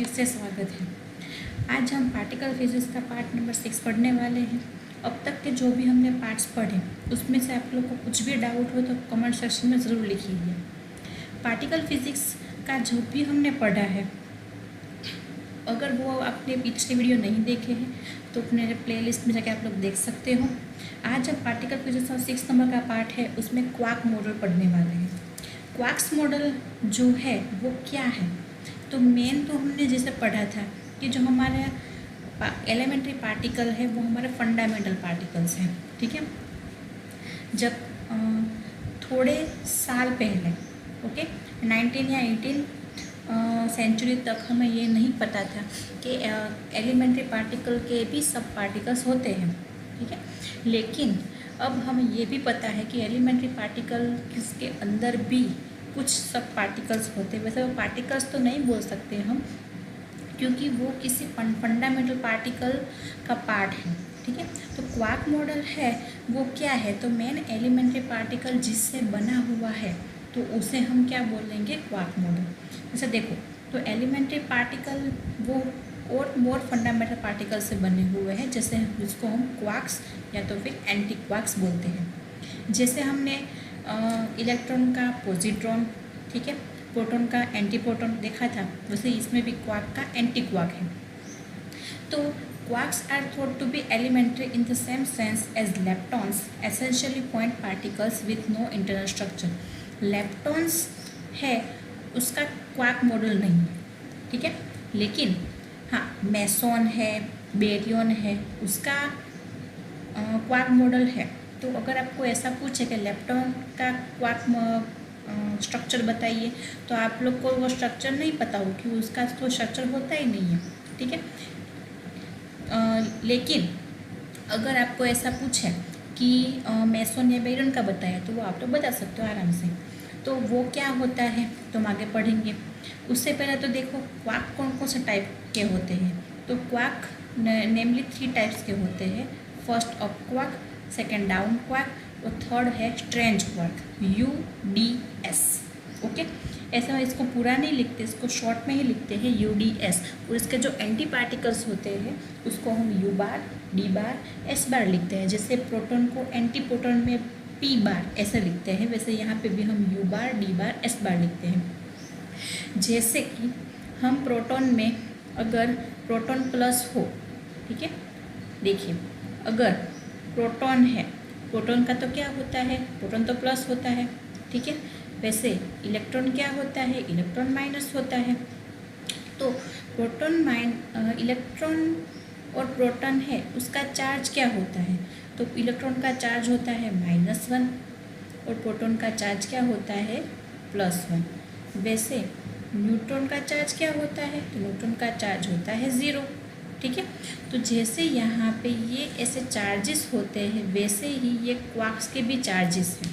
फिर से स्वागत है। आज हम पार्टिकल फिजिक्स का पार्ट नंबर 6 पढ़ने वाले हैं। अब तक के जो भी हमने पार्ट्स पढ़े उसमें से आप लोग को कुछ भी डाउट हो तो कमेंट सेक्शन में ज़रूर लिखिए। पार्टिकल फिजिक्स का जो भी हमने पढ़ा है, अगर वो आपने पिछले वीडियो नहीं देखे हैं तो अपने प्लेलिस्ट में जाकर आप लोग देख सकते हो। आज हम पार्टिकल फिजिक्स का 6 नंबर का पार्ट है, उसमें क्वार्क मॉडल पढ़ने वाले हैं। क्वार्क्स मॉडल जो है वो क्या है, तो मेन तो हमने जैसे पढ़ा था कि जो हमारे एलिमेंट्री पार्टिकल है वो हमारे फंडामेंटल पार्टिकल्स हैं। ठीक है, जब थोड़े साल पहले 19 या 18 सेंचुरी तक हमें ये नहीं पता था कि एलिमेंट्री पार्टिकल के भी सब पार्टिकल्स होते हैं। ठीक है, लेकिन अब हमें ये भी पता है कि एलिमेंट्री पार्टिकल के अंदर भी कुछ सब पार्टिकल्स होते हैं। वैसे वो पार्टिकल्स तो नहीं बोल सकते हम, क्योंकि वो किसी फंडामेंटल पार्टिकल का पार्ट है। ठीक है, तो क्वार्क मॉडल है वो क्या है, तो मेन एलिमेंट्री पार्टिकल जिससे बना हुआ है तो उसे हम क्या बोलेंगे, क्वार्क मॉडल। जैसे देखो, तो एलिमेंट्री पार्टिकल वो और मोर फंडामेंटल पार्टिकल से बने हुए हैं, जैसे जिसको हम क्वार्क्स या तो फिर एंटी क्वार्क्स बोलते हैं। जैसे हमने इलेक्ट्रॉन का पॉजिट्रॉन, ठीक है, प्रोटॉन का एंटी प्रोटॉन देखा था, वैसे इसमें भी क्वार्क का एंटी क्वार्क है। तो quarks are thought to be elementary in the same sense as leptons, essentially point particles with no internal structure. Leptons है उसका क्वार्क मॉडल नहीं है, ठीक है, लेकिन हाँ मेसॉन है, बेरियन है, उसका क्वार्क मॉडल है। तो अगर आपको ऐसा पूछे कि लेप्टॉन का क्वार्क स्ट्रक्चर बताइए, तो आप लोग को वो स्ट्रक्चर नहीं पता हो कि उसका तो स्ट्रक्चर होता ही नहीं है। ठीक है, लेकिन अगर आपको ऐसा पूछे कि मेसॉन या बेरियन का बताया, तो वो आप लोग बता सकते हो आराम से। तो वो क्या होता है तो हम आगे पढ़ेंगे। उससे पहले तो देखो क्वार्क कौन कौन से टाइप के होते हैं। तो क्वार्क नेमली 3 टाइप्स के होते हैं। First up quark, second down quark और थर्ड है स्ट्रेंज क्वार्क, UDS। ओके, ऐसा इसको पूरा नहीं लिखते, इसको शॉर्ट में ही लिखते हैं UDS। और इसके जो एंटी पार्टिकल्स होते हैं उसको हम U बार, D बार, S बार लिखते हैं। जैसे प्रोटॉन को एंटी प्रोटॉन में P बार ऐसे लिखते हैं, वैसे यहाँ पे भी हम U बार, D बार, S बार लिखते हैं। जैसे कि हम प्रोटॉन में अगर प्रोटॉन प्लस हो, ठीक है, देखिए अगर प्रोटॉन है, प्रोटॉन का तो क्या होता है, प्रोटॉन तो प्लस होता है, ठीक है। वैसे इलेक्ट्रॉन क्या होता है, इलेक्ट्रॉन माइनस होता है। तो इलेक्ट्रॉन और प्रोटॉन है उसका चार्ज क्या होता है, तो इलेक्ट्रॉन का चार्ज होता है -1 और प्रोटॉन का चार्ज क्या होता है, +1। वैसे न्यूट्रॉन का चार्ज क्या होता है, तो न्यूट्रॉन का चार्ज होता है 0। ठीक है, तो जैसे यहाँ पे ये ऐसे चार्जेस होते हैं, वैसे ही ये क्वार्क्स के भी चार्जेस हैं।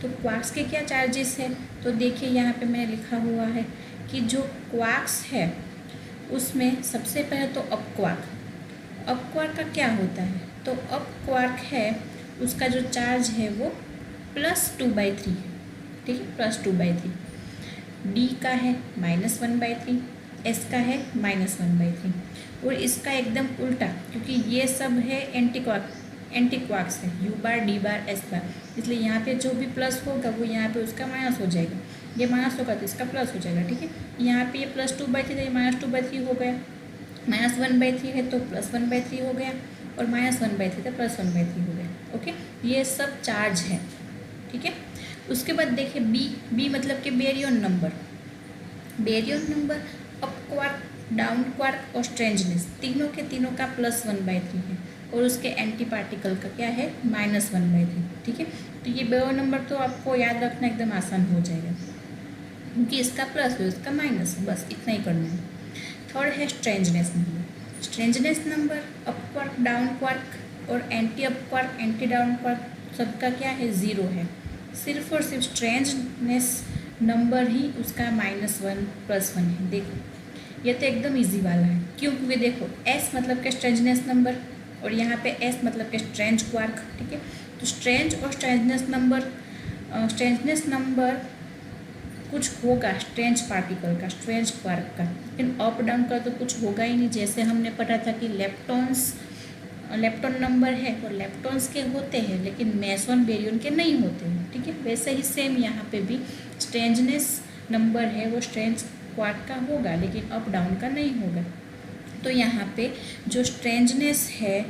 तो क्वार्क्स के क्या चार्जेस हैं, तो देखिए यहाँ पे मैंने लिखा हुआ है कि जो क्वार्क्स है उसमें सबसे पहले तो अप क्वार्क का क्या होता है, तो अप क्वार्क है उसका जो चार्ज है वो +2/3 है। ठीक है, +2/3। D का है -1/3, S का है -1/3। और इसका एकदम उल्टा, क्योंकि ये सब है एंटी क्वार्क्स है, U बार, D बार, S बार, इसलिए यहाँ पे जो भी प्लस होगा वो यहाँ पे उसका माइनस हो जाएगा। ये माइनस होगा तो इसका प्लस हो जाएगा। ठीक है, यहाँ पे ये +2/3 है, -2/3 हो गया, -1/3 है तो +1/3 हो गया, और -1/3 तो +1/3 हो गया। ओके, ये सब चार्ज है। ठीक है, उसके बाद देखिए बी मतलब कि baryon number. Baryon number up quark, down quark और स्ट्रेंजनेस तीनों के तीनों का +1/3 है, और उसके एंटी पार्टिकल का क्या है, -1/3। ठीक है, तो ये बेरियन नंबर तो आपको याद रखना एकदम आसान हो जाएगा, क्योंकि इसका प्लस है उसका माइनस है, बस इतना ही करना है। थर्ड है strangeness number. Strangeness number up quark, down quark और anti up quark, anti down quark सबका क्या है, 0 है। सिर्फ और सिर्फ स्ट्रेंजनेस नंबर ही उसका -1 +1 है। देखो ये तो एकदम इजी वाला है, क्यों, क्योंकि देखो S मतलब के स्ट्रेंजनेस नंबर और यहाँ पे S मतलब के स्ट्रेंज क्वार्क। ठीक है, तो स्ट्रेंज और स्ट्रेंजनेस नंबर कुछ होगा स्ट्रेंज पार्टिकल का, स्ट्रेंज क्वार्क का, लेकिन अप डाउन का तो कुछ होगा ही नहीं। जैसे हमने पढ़ा था कि लेप्टॉन नंबर है वो लेप्टॉन्स के होते हैं लेकिन मेसॉन बेरियन के नहीं होते हैं, ठीक है। वैसे ही सेम यहाँ पे भी स्ट्रेंजनेस नंबर है वो स्ट्रेंज क्वार्क का होगा लेकिन अप डाउन का नहीं होगा। तो यहाँ पे जो स्ट्रेंजनेस है,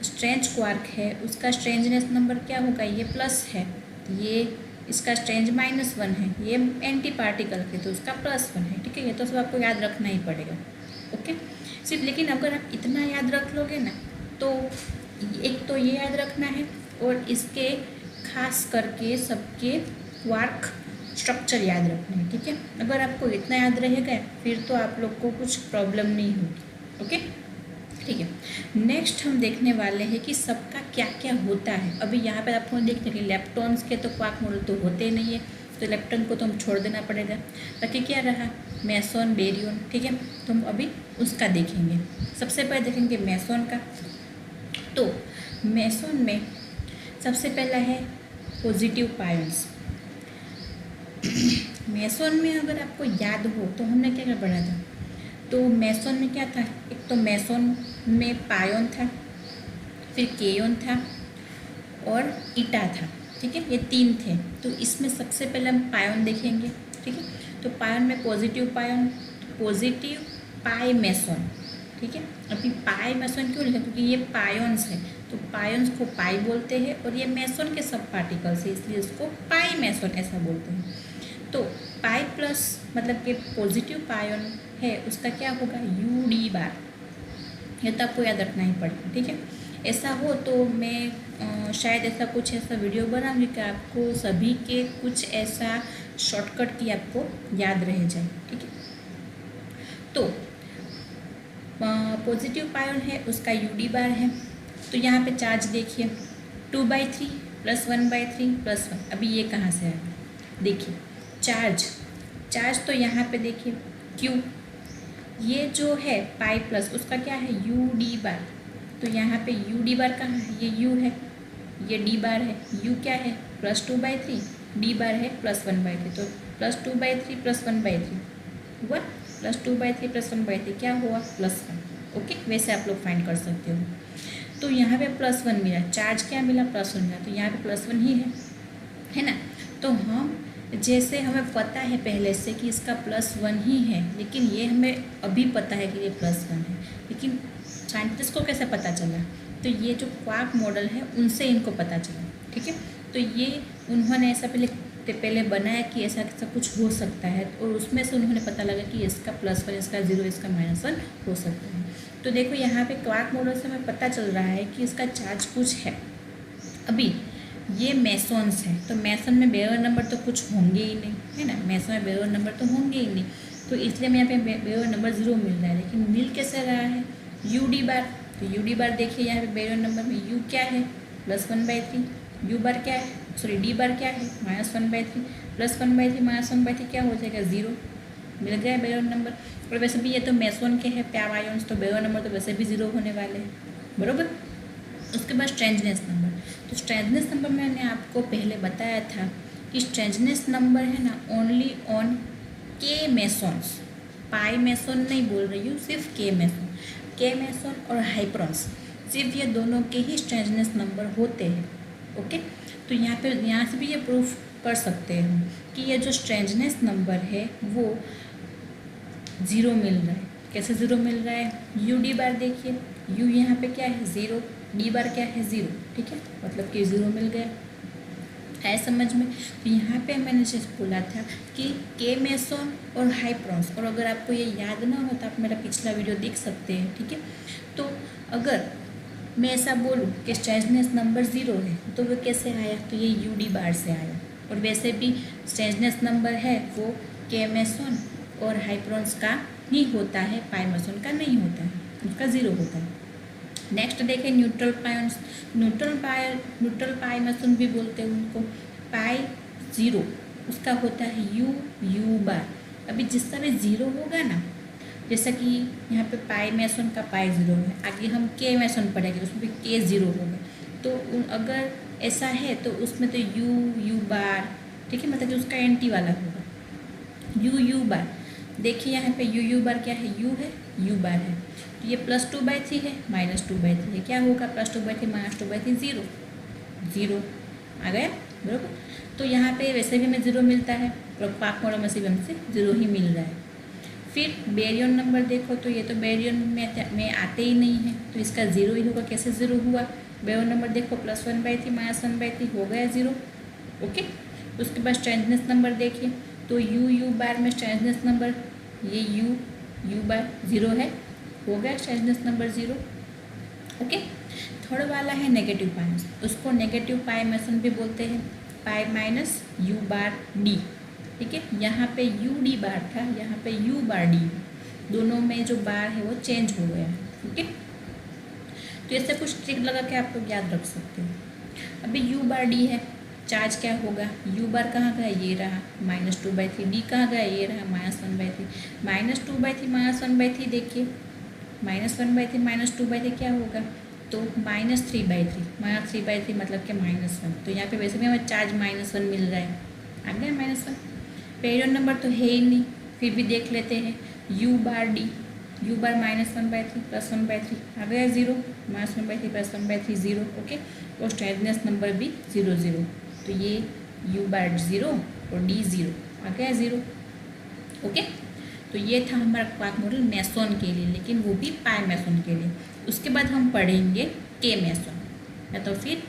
स्ट्रेंज क्वार्क है, उसका स्ट्रेंजनेस नंबर क्या होगा, ये प्लस है, ये इसका स्ट्रेंज -1 है, ये एंटी पार्टिकल के तो उसका +1 है, ठीक है। ये तो सब आपको याद रखना ही पड़ेगा, ओके। सिर्फ लेकिन अगर आप इतना याद रख लोगे ना तो एक तो ये याद रखना है और इसके खास करके सबके क्वार्क स्ट्रक्चर याद रखना है, ठीक है। अगर आपको इतना याद रहेगा फिर तो आप लोग को कुछ प्रॉब्लम नहीं होगी, ओके, ठीक है। नेक्स्ट हम देखने वाले हैं कि सबका क्या क्या होता है। अभी यहाँ पर आपको देखते हैं कि लेप्टॉन्स के तो क्वार्क मॉडल तो होते नहीं है, तो लेप्टॉन को तो हम छोड़ देना पड़ेगा। बाकी क्या रहा, मेसॉन बेरियन, ठीक है। तो हम अभी उसका देखेंगे। सबसे पहले देखेंगे मेसॉन का। तो मेसॉन में सबसे पहला है पॉजिटिव पायन्स। मेसॉन में अगर आपको याद हो तो हमने क्या क्या पढ़ा था, तो मेसॉन में क्या था, एक तो मेसॉन में पायोन था, फिर केयोन था और ईटा था, ठीक है। ये 3 थे। तो इसमें सबसे पहले हम पायोन देखेंगे, ठीक है। तो पायोन में पॉजिटिव पायोन, पॉजिटिव पाई मेसॉन, ठीक है। अभी पाई मेसॉन क्यों लिखा, क्योंकि ये पायोन्स है तो पायोन्स को पाई बोलते हैं और ये मेसॉन के सब पार्टिकल्स है इसलिए इसको पाई मेसॉन ऐसा बोलते हैं। तो पाई प्लस मतलब कि पॉजिटिव पायोन है उसका क्या होगा, UD बार। ये तो आपको याद रखना ही पड़ेगा, ठीक है। ऐसा हो तो मैं शायद ऐसा कुछ ऐसा वीडियो बनाऊंगी कि आपको सभी के कुछ ऐसा शॉर्टकट की आपको याद रह जाए, ठीक है। तो पॉजिटिव पायोन है उसका UD बार है। तो यहाँ पे चार्ज देखिए 2/3 + 1/3 + 1। अभी ये कहाँ से आया, देखिए चार्ज तो यहाँ पे देखिए Q, ये जो है पाई प्लस उसका क्या है UD बार। तो यहाँ पे UD बार कहाँ है, ये U है, ये D बार है, U क्या है +2/3, D बार है +1/3। तो +2/3 + 1/3 हुआ, +2/3 + 1/3 क्या हुआ +1, ओके। वैसे आप लोग फाइंड कर सकते हो। तो यहाँ पे +1 मिला, चार्ज क्या मिला +1 मिला, तो यहाँ पे +1 ही है ना। तो हम जैसे हमें पता है पहले से कि इसका +1 ही है, लेकिन ये हमें अभी पता है कि ये +1 है, लेकिन साइंटिस्ट को कैसे पता चला, तो ये जो क्वार्क मॉडल है उनसे इनको पता चला, ठीक है। तो ये उन्होंने ऐसा पहले बनाया कि ऐसा कुछ हो सकता है और उसमें से उन्होंने पता लगा कि इसका +1, इसका 0, इसका -1 हो सकता है। तो देखो यहाँ पे क्वार्क मॉडल से हमें पता चल रहा है कि इसका चार्ज कुछ है। अभी ये मेसॉन्स है तो मेसॉन में बेरियन नंबर तो कुछ होंगे ही नहीं, है ना। मेसॉन में बेरियन नंबर तो होंगे ही नहीं, तो इसलिए हमें यहाँ पे बेरियन नंबर 0 मिल रहा है। लेकिन मिल कैसे रहा है, UD बार। तो UD बार देखिए यहाँ पे बेरियन नंबर में U क्या है +1/3, U बार क्या है, सॉरी D बार क्या है -1/3, +1/3 -1/3 क्या हो जाएगा 0, मिल गया बेरियन नंबर। और वैसे भी ये तो मेसॉन के हैं प्यार आयोन्स, तो बेरियन नंबर तो वैसे भी 0 होने वाले हैं, बरोबर। उसके बाद स्ट्रेंजनेस नंबर। तो स्ट्रेंजनेस नंबर मैंने आपको पहले बताया था कि स्ट्रेंजनेस नंबर है ना only on K mesons, pi meson नहीं बोल रही हूँ, सिर्फ K मेसॉन और हाइप्रॉन्स, सिर्फ ये दोनों के ही स्ट्रेंजनेस नंबर होते हैं, ओके। तो यहाँ से भी ये प्रूफ कर सकते हैं कि ये जो स्ट्रेंजनेस नंबर है वो 0 मिल रहा है। कैसे 0 मिल रहा है, UD बार देखिए, U यहाँ पे क्या है 0, D बार क्या है 0, ठीक है, मतलब कि 0 मिल गया है समझ में। तो यहाँ पे मैंने जैसे बोला था कि K मेसॉन और हाइप्रॉन्स, और अगर आपको ये याद ना हो तो आप मेरा पिछला वीडियो देख सकते हैं, ठीक है। तो अगर मैं ऐसा बोलूँ कि स्ट्रेंजनेस नंबर 0 है तो वो कैसे आया, तो ये UD बार से आया। और वैसे भी स्ट्रेंजनेस नंबर है वो K मेसॉन और हाइप्रॉन्स का ही होता है, पाई मेसॉन का नहीं होता है, उसका 0 होता है। नेक्स्ट देखें न्यूट्रल पायन्स। न्यूट्रल पाई मेसॉन भी बोलते हैं उनको, पाई 0 उसका होता है U बार। अभी जिसका भी 0 होगा ना, जैसा कि यहाँ पे पाई मेसॉन का पाई 0 है, आगे हम K मेसॉन पढ़ेंगे उसमें भी K 0 होगा। तो अगर ऐसा है तो उसमें तो U बार, ठीक है, मतलब कि उसका एंटी वाला होगा, यू बार, देखिए यहाँ पे यू बार क्या है, यू है, यू बार है, तो ये +2/3 है, -2/3 है, क्या होगा +2/3 -2/3 0, 0 आ गया बराबर। तो यहाँ पे वैसे भी हमें 0 मिलता है और क्वार्क मॉडल में से भी हमसे 0 ही मिल रहा है। फिर बेरियन नंबर देखो तो ये तो बेरियन में आते ही नहीं है, तो इसका 0 ही होगा, कैसे 0 हुआ। बेरियन नंबर देखो +1/3 -1/3 हो गया 0, ओके। उसके बाद स्ट्रेंथनेस नंबर देखिए, तो यू बार में स्ट्रेंथनेस नंबर ये यू बार 0 है, हो गया स्ट्रेंथनेस नंबर 0, ओके। थर्ड वाला है नेगेटिव पाई, उसको नेगेटिव पाई मेसन भी बोलते हैं, pi minus you bar D, ठीक है। यहाँ पे यू डी बार था, यहाँ पे यू बार डी, दोनों में जो बार है वो चेंज हो गया है, ओके। तो ऐसे कुछ ट्रिक लगा के आप लोग याद रख सकते हो। अभी यू बार डी है, चार्ज क्या होगा, यू बार कहाँ गया, ये रहा -2/3, डी कहाँ गया, ये रहा -1/3, -2/3 -1/3 देखिए, -1/3 -2/3 क्या होगा, तो -3/3 मतलब कि -1, तो यहाँ पे वैसे भी हमें चार्ज -1 मिल रहा है, आ गया -1। पेरियड नंबर तो है ही नहीं, फिर भी देख लेते हैं, यू बार डी, यू बार -1/3 +1/3 आ गया 0, -1/3 +1/3 0, ओके। और स्ट्रेंथनेस नंबर भी 0 0, तो ये यू बार 0 और डी 0 आ गया 0, ओके। तो ये था हमारा क्वार्क मॉडल मेसन के लिए, लेकिन वो भी पाई मेसन के लिए। उसके बाद हम पढ़ेंगे के मेसन, या तो फिर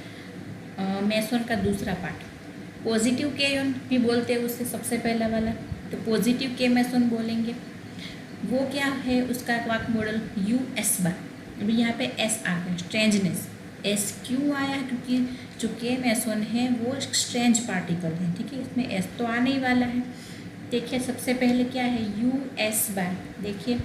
मेसन का दूसरा पार्ट, पॉजिटिव के आयन भी बोलते हैं उससे, सबसे पहला वाला तो पॉजिटिव के मेसन बोलेंगे। वो क्या है उसका quark model, U S bar, अभी यहाँ पे एस आ गया, स्ट्रेंजनेस, एस क्यों आया, क्योंकि जो के मेसन है वो स्ट्रेंज पार्टिकल है, ठीक है, इसमें एस तो आने ही वाला है। देखिए सबसे पहले क्या है, यू एस बार, देखिए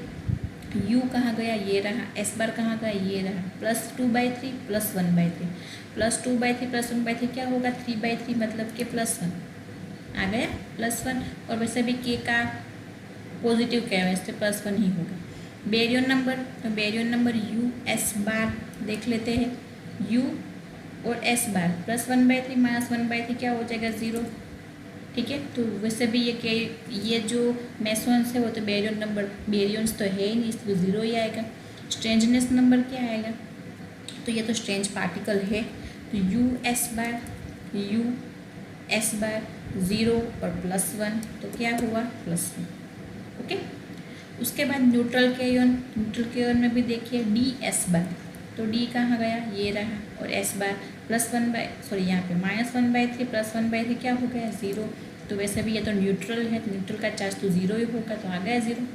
यू कहाँ गया, ये रहा, एस बार कहाँ गया, ये रहा, +2/3 +1/3, +2/3 +1/3 क्या होगा, 3/3 मतलब कि +1 आ गया, +1। और वैसे भी के का पॉजिटिव क्या है, इससे +1 ही होगा। बेरियन नंबर, तो baryon number U S bar देख लेते हैं, यू और एस बार +1/3 -1/3 क्या हो जाएगा 0, ठीक है। तो वैसे भी ये जो मेसोन्स है वो तो बेरियन नंबर, बेरियंस तो है ही नहीं, इसलिए 0 ही आएगा। स्ट्रेंजनेस नंबर क्या आएगा, तो ये तो स्ट्रेंज पार्टिकल है, तो यू एस बार 0 और +1, तो क्या हुआ +1, ओके। उसके बाद न्यूट्रल के आयन में भी देखिए डी एस बार, तो डी कहाँ गया, ये रहा, और एस बार यहाँ पे -1/3 +1/3 क्या हो गया 0, तो वैसे भी ये तो न्यूट्रल है, न्यूट्रल का चार्ज तो 0 ही होगा, तो आ गया 0।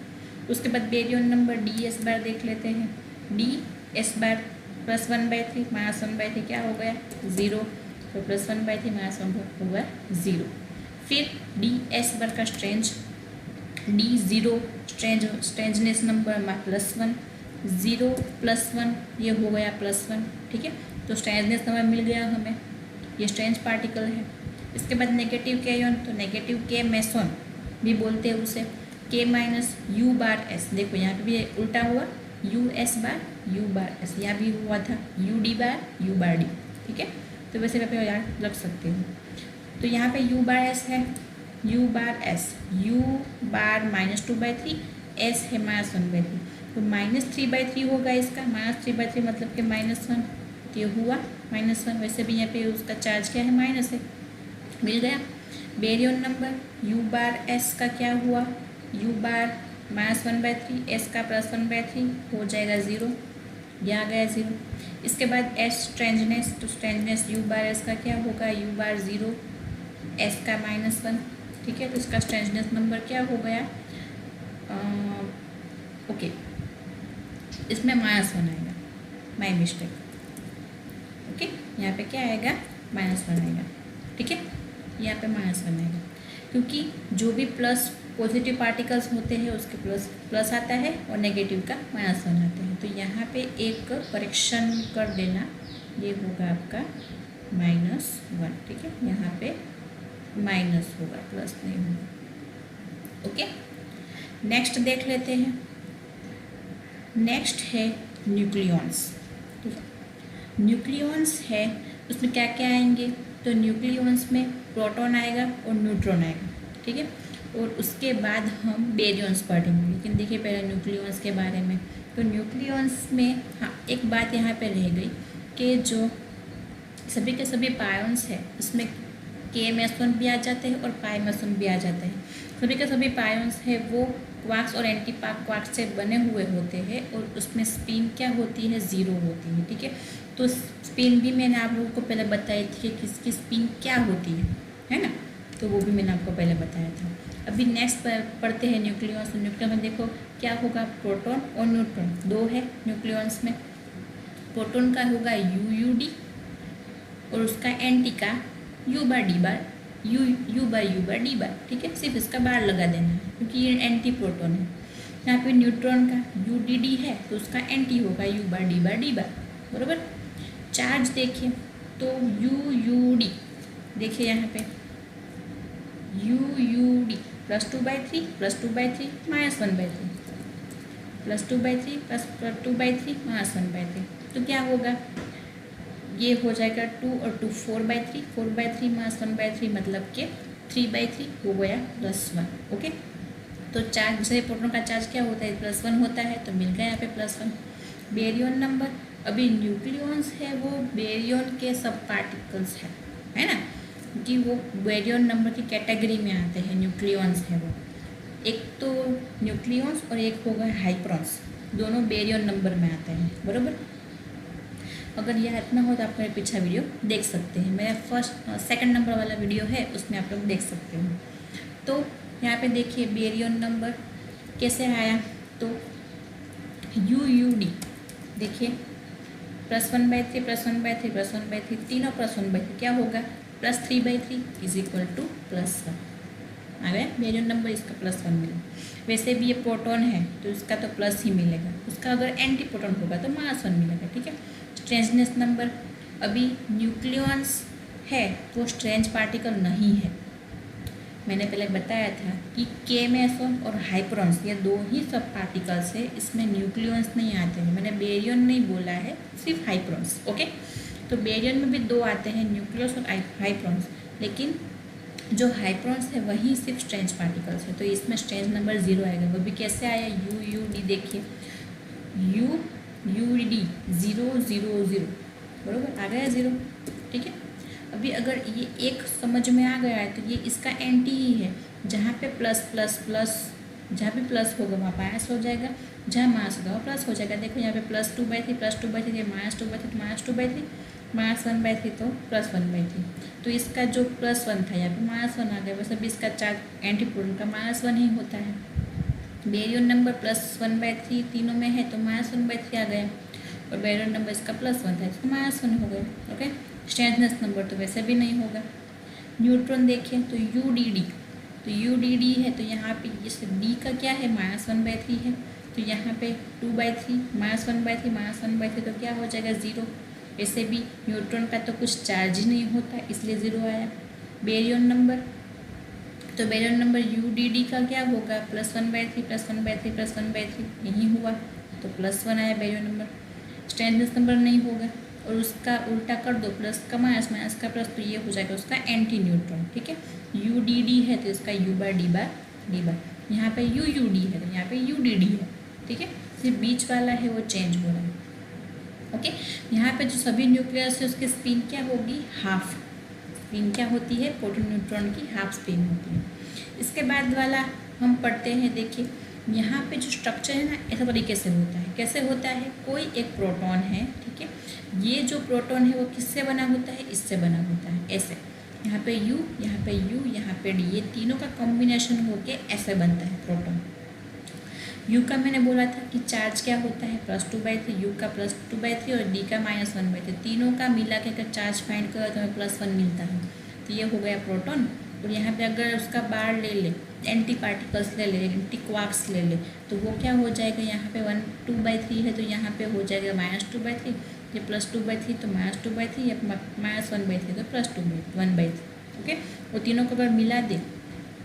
उसके बाद baryon number D S bar देख लेते हैं, डी एस बार +1/3 -1/3 क्या हो गया 0, तो +1/3 -1 हो गया 0। फिर डी एस बार का डी 0 स्ट्रेंजनेस नंबर +1, 0 +1 ये हो गया +1, ठीक है। तो स्ट्रेंजनेस नंबर मिल गया हमें, ये स्ट्रेंज पार्टिकल है। इसके बाद नेगेटिव के आयन, तो नेगेटिव के मेसन भी बोलते हैं उसे, के माइनस यू बार एस, देखो यहाँ पे भी उल्टा हुआ, U S bar you bar S, यहाँ भी हुआ था U D bar you bar D, ठीक है। तो वैसे आप याद रख सकते हो। तो यहाँ पे यू बार एस है, you bar S, you bar -2/3, S है -1/3, तो -3/3 होगा इसका, -3/3 मतलब कि -1, ये हुआ -1। वैसे भी यहाँ पे उसका चार्ज क्या है, माइनस है, मिल गया। Baryon number U bar S का क्या हुआ, यू बार -1/3, एस का +1/3 हो जाएगा 0, यह आ गया 0। इसके बाद एस स्ट्रेंजनेस, तो स्ट्रेंजनेस यू बार एस का क्या होगा, यू बार 0, एस का -1, ठीक है। तो इसका स्ट्रेंजनेस नंबर क्या हो गया, ओके, इसमें -1 आएगा, माई मिस्टेक, ओके। यहाँ पे क्या आएगा, -1 आएगा, ठीक है, यहाँ पे -1 आएगा, क्योंकि जो भी प्लस पॉजिटिव पार्टिकल्स होते हैं उसके प्लस आता है और नेगेटिव का -1 आता है। तो यहाँ पे एक करेक्शन कर देना, ये होगा आपका -1, ठीक है, यहाँ पे माइनस होगा, प्लस नहीं होगा, ओके। नेक्स्ट देख लेते हैं, नेक्स्ट है न्यूक्लियॉन्स, ठीक है। न्यूक्लियॉन्स है, उसमें क्या क्या आएंगे, तो न्यूक्लियॉन्स में प्रोटॉन आएगा और न्यूट्रॉन आएगा, ठीक है। और उसके बाद हम बेरियंस पढ़ेंगे। लेकिन देखिए पहले न्यूक्लियंस के बारे में। तो न्यूक्लियंस में हाँ एक बात यहाँ पे रह गई कि जो सभी के सभी पायन्स है उसमें KMS1 भी आ जाते हैं और पाइमस1 भी आ जाते हैं। सभी के सभी पायन्स है वो क्वार्क्स और एंटी क्वार्क्स से बने हुए होते हैं और उसमें स्पिन क्या होती है, 0 होती है। ठीक है, तो स्पिन भी मैंने आप लोगों को पहले बताई थी कि किसकी स्पिन क्या होती है ना, तो वो भी मैंने आपको पहले बताया था। अभी नेक्स्ट पढ़ते हैं न्यूक्लियंस। न्यूक्लियंस में देखो क्या होगा, प्रोटॉन और न्यूट्रॉन दो है न्यूक्लियंस में। प्रोटॉन का होगा UUD और उसका एंटी का U बार D बार U बार D बार। ठीक है, सिर्फ इसका बार लगा देना है क्योंकि ये एंटी प्रोटॉन है। यहाँ पे न्यूट्रॉन का UDD है तो उसका एंटी होगा U बार D बार, बराबर। चार्ज देखिए तो UUD, देखिए यहाँ पे UUD +2/3 +2/3 -1/3 +2/3 +2/3 -1/3, तो क्या होगा, ये हो जाएगा 2 और 2 4/3 4/3 -1/3 मतलब कि 3/3 हो गया +1। ओके, तो चार्ज जैसे प्रोटॉन का चार्ज क्या होता है, +1 होता है, तो मिल गया यहाँ पे +1। बेरियन नंबर, अभी न्यूक्लियंस है वो बेरियन के सब पार्टिकल्स है ना, कि वो बेरियन नंबर की कैटेगरी में आते हैं। न्यूक्लियंस है वो, एक तो न्यूक्लियंस और एक होगा हाइप्रॉन्स, दोनों बेरियन नंबर में आते हैं, बराबर। अगर याद ना हो तो आप मेरा पीछा वीडियो देख सकते हैं, मेरा सेकंड नंबर वाला वीडियो है उसमें आप लोग देख सकते हो। तो यहाँ पे देखिए बेरियन नंबर कैसे आया, तो UUD देखिए +1/3 +1/3 +1/3 तीनों +1/3 क्या होगा, +3/3 = +1 आ गया बेरियन नंबर, इसका +1 मिला। वैसे भी ये प्रोटॉन है तो इसका तो प्लस ही मिलेगा, उसका अगर एंटी प्रोटॉन होगा तो -1 मिलेगा। ठीक है, स्ट्रेंजनेस नंबर, अभी न्यूक्लियंस है वो स्ट्रेंज पार्टिकल नहीं है। मैंने पहले बताया था कि KMS1 और हाइप्रॉन्स ये दो ही सब पार्टिकल्स है, इसमें न्यूक्लियंस नहीं आते हैं। मैंने बेरियन नहीं बोला है, सिर्फ हाइप्रॉन्स। ओके, तो बेरियन में भी दो आते हैं, न्यूक्लियस और हाइप्रॉन्स, लेकिन जो हाइप्रॉन्स है वही सिर्फ स्ट्रेंज पार्टिकल्स है, तो इसमें स्ट्रेंज नंबर 0 आएगा। वो भी कैसे आया, UUD देखिए UUD 0 0 0, बराबर आ गया 0। ठीक है, अभी अगर ये एक समझ में आ गया है तो ये इसका एंटी ही है, जहाँ पे प्लस प्लस प्लस, जहाँ पे प्लस होगा वहाँ माइनस हो जाएगा, जहाँ माइनस होगा वहाँ प्लस हो जाएगा। देखो यहाँ पे +2/3 +2/3 ये -2/3 -2/3 -1/3 तो +1/3, तो इसका जो +1 था यहाँ पे -1 आ गया। वैसे भी इसका चार्ज एंटी प्रोटॉन का -1 ही होता है। बेरियन नंबर +1/3 तीनों में है तो -1/3 आ गया, और बेरियन नंबर इसका +1 था इसका -1 हो गया। ओके, स्ट्रेंथनेस नंबर तो वैसे भी नहीं होगा। न्यूट्रॉन देखिए तो UDD, तो UDD है तो यहाँ पे जैसे D का क्या है, -1/3 है, तो यहाँ पे 2/3 -1/3 -1/3 तो क्या हो जाएगा 0। वैसे भी न्यूट्रॉन का तो कुछ चार्ज ही नहीं होता इसलिए 0 आया। बेरियन नंबर, तो बेरियन नंबर UDD का क्या होगा, +1/3 +1/3 +1/3 यही हुआ तो +1 आया बेरियन नंबर। स्ट्रेंथनेस नंबर नहीं होगा, और उसका उल्टा कर दो, प्लस का माइनस माइनस का प्लस, तो ये हो जाएगा उसका एंटी न्यूट्रॉन। ठीक है, UDD है तो इसका U बार D बार, यहाँ पे UUD है तो यहाँ पे UDD है। ठीक है, सिर्फ बीच वाला है वो चेंज हो रहा है। ओके, यहाँ पे जो सभी न्यूक्लियस है उसकी स्पिन क्या होगी, हाफ स्पिन क्या होती है, प्रोटॉन न्यूट्रॉन की हाफ स्पिन होती है। इसके बाद वाला हम पढ़ते हैं, देखिए यहाँ पे जो स्ट्रक्चर है ना ऐसा तरीके से होता है। कैसे होता है, कोई एक प्रोटॉन है, ठीक है, ये जो प्रोटॉन है वो किससे बना होता है, इससे बना होता है, ऐसे। यहाँ पे U, यहाँ पे U, यहाँ पे D, ये तीनों का कॉम्बिनेशन होके ऐसे बनता है प्रोटॉन। U का मैंने बोला था कि चार्ज क्या होता है, +2/3, U का +2/3 और D का -1/3, तीनों का मिला के अगर चार्ज फाइंड करो तो हमें +1 मिलता है, तो ये हो गया प्रोटॉन। और यहाँ पे अगर उसका बार ले ले, एंटी पार्टिकल्स ले ले, एंटी क्वार्क्स ले ले, तो वो क्या हो जाएगा, यहाँ पे 2/3 है तो यहाँ पे हो जाएगा -2/3, ये +2/3 तो -2/3, या -1/3 तो +1/3। ओके, वो तीनों को अगर मिला दे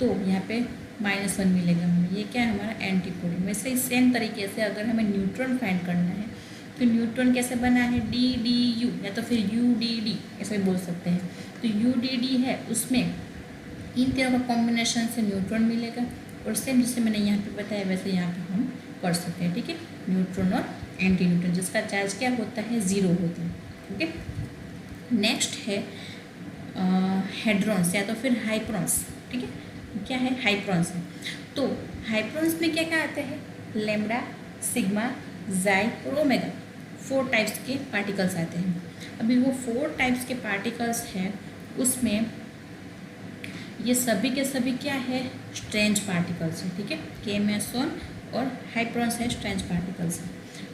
तो यहाँ पे -1 मिलेगा हमें, ये क्या है हमारा एंटी प्रोटॉन। वैसे ही सेम तरीके से अगर हमें न्यूट्रॉन फाइंड करना है तो न्यूट्रॉन कैसे बना है, DDU या तो फिर UDD ऐसे बोल सकते हैं। तो UDD है उसमें इन तीनों का कॉम्बिनेशन से न्यूट्रॉन मिलेगा। और सेम जैसे मैंने यहाँ पे बताया वैसे यहाँ पे हम कर सकते हैं, ठीक है। न्यूट्रॉन और एंटी न्यूट्रॉन जिसका चार्ज क्या होता है, 0 होता है, ठीक है। नेक्स्ट है हेड्रॉन्स या तो फिर हाइप्रॉन्स, ठीक है। क्या है, हाइप्रॉन्स है। तो हाइप्रॉन्स में क्या क्या आते हैं, लैम्डा, सिग्मा, जाई और ओमेगा, 4 टाइप्स के पार्टिकल्स आते हैं। अभी वो 4 टाइप्स के पार्टिकल्स हैं, उसमें ये सभी के सभी क्या है, स्ट्रेंज पार्टिकल्स है, ठीक है। के मेसोन और हाइप्रॉन्स है, स्ट्रेंज पार्टिकल्स है।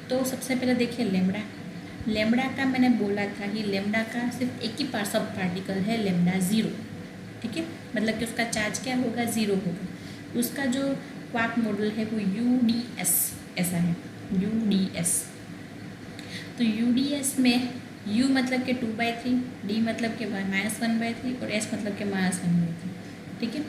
तो सबसे पहले देखिए लैम्डा। लैम्डा का मैंने बोला था कि लैम्डा का सिर्फ एक ही सब पार्टिकल है, लैम्डा 0, ठीक है। मतलब कि उसका चार्ज क्या होगा, 0 होगा। उसका जो क्वार्क मॉडल है वो UDS ऐसा है, UDS। तो UDS में U मतलब कि 2/3, D मतलब कि -1/3 और S मतलब कि -1/3, ठीक है।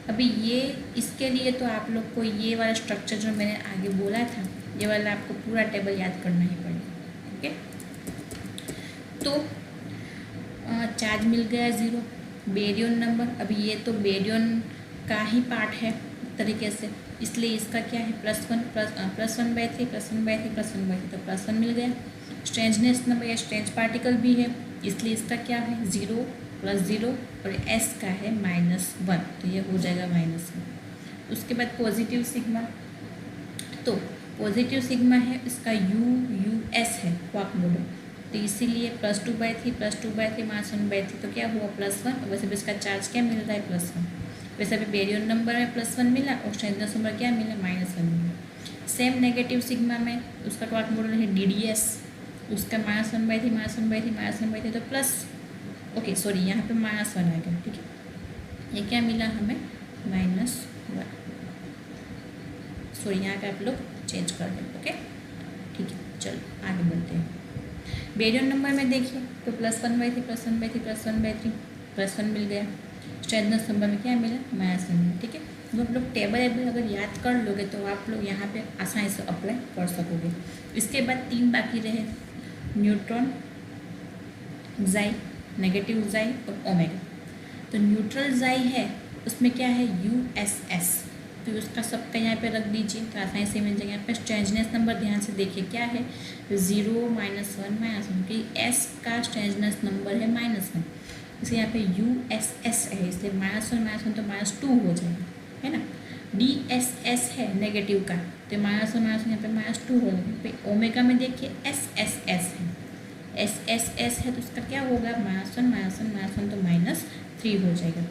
अभी ये इसके लिए तो आप लोग को ये वाला स्ट्रक्चर जो मैंने आगे बोला था, ये वाला आपको पूरा टेबल याद करना ही पड़ेगा, ठीक है। तो चार्ज मिल गया 0, बेरियन नंबर। अभी ये तो बेरियन का ही पार्ट है तरीके से, इसलिए इसका क्या है, +1 +1/3 +1/3 +1/3, तो +1 मिल गया। स्ट्रेंजनेस नंबर या स्ट्रेंज पार्टिकल भी है, इसलिए इसका क्या है, 0 +0 और S का है -1, तो ये हो जाएगा -1। उसके बाद पॉजिटिव सिग्मा। तो पॉजिटिव सिग्मा है, इसका US है क्वार्क मॉडल, तो इसीलिए +2/3 +2/3 -1/3, तो क्या हुआ, +1। और वैसे भी इसका चार्ज क्या मिल रहा है, +1। वैसे भी बेरियन नंबर में +1 मिला और स्ट्रेंजनेस नंबर क्या मिला, -1 मिला। सेम नेगेटिव सिग्मा में उसका क्वार्क मॉडल है DDS, उसका -1/3 -1/3 -1/3, तो प्लस, ओके सॉरी यहाँ पे -1 आ गया, ठीक है। ये क्या मिला हमें, -1। सॉरी यहाँ पे आप लोग चेंज कर दें, ओके, ठीक है। चलो आगे बढ़ते हैं। बेरियन नंबर में देखिए तो +1/3 +1/3 +1/3 +1 मिल गया। स्ट्रेंजनेस नंबर में क्या मिला, -1 मिला, ठीक है। तो आप लोग टेबल अगर याद कर लोगे तो आप लोग यहाँ पे आसानी से अप्लाई कर सकोगे। इसके बाद 3 बाकी रहे, न्यूट्रॉन, जाई, नेगेटिव जाई और ओमेगा। तो न्यूट्रल जाई है, उसमें क्या है, USS, तो उसका सबका यहाँ पे रख दीजिए तो आसानी से मिल जाएगा। यहाँ पे स्ट्रेंजनेस नंबर ध्यान से देखिए क्या है, 0 -1 -1, कि S का स्ट्रेंजनेस नंबर है -1, इसलिए यहाँ पे USS है, इसलिए -1 -1 तो -2 हो जाएगा, है ना। DSS है नेगेटिव का, तो -1 -1 यहाँ पे -2 हो जाएगा। ओमेगा में देखिए SSS है, SSS है, तो उसका क्या होगा, -1 -1 -1 तो -3 हो जाएगा।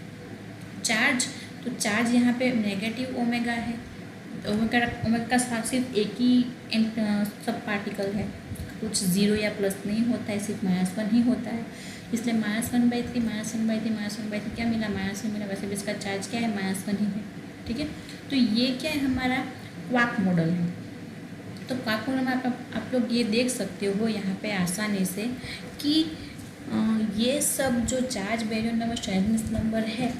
चार्ज, तो चार्ज यहाँ पे नेगेटिव ओमेगा है, ओमेगा का साथ सिर्फ एक ही सब पार्टिकल है, कुछ 0 या प्लस नहीं होता है, सिर्फ -1 ही होता है, इसलिए -1/3 -1/3 -1/3 क्या मिला, -1 मिला। वैसे भी इसका चार्ज क्या है, -1 ही है, ठीक है। तो ये क्या है, हमारा क्वार्क मॉडल है। तो क्वार्क मॉडल में आप लोग ये देख सकते हो यहाँ पे आसानी से कि ये सब जो charge, baryon number, strangeness number है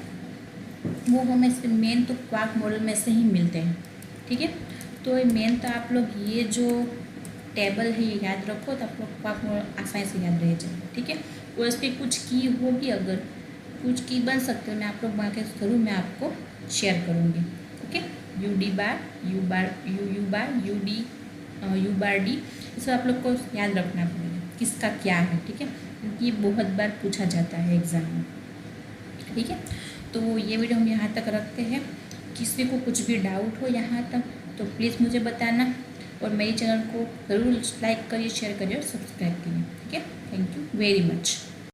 वो हमें से मेन तो क्वार्क मॉडल में से ही मिलते हैं, ठीक है। तो मेन तो आप लोग ये जो टेबल है ये याद रखो, तो आप लोग क्वार्क मॉडल आसानी से याद रह जाए, ठीक है। और इस पर कुछ की होगी, अगर कुछ की बन सकते हो, मैं आप लोग बना के ज़रूर मैं आपको शेयर करूँगी, ओके। UD बार U बार UD ये सब आप लोग को याद रखना पड़ेगा किसका क्या है, ठीक है, क्योंकि ये बहुत बार पूछा जाता है एग्ज़ाम में, ठीक है। तो ये वीडियो हम यहाँ तक रखते हैं। किसी को कुछ भी डाउट हो यहाँ तक तो प्लीज़ मुझे बताना, और मेरे चैनल को ज़रूर लाइक करिए, शेयर करिए और सब्सक्राइब करिए, ठीक है। Thank you very much.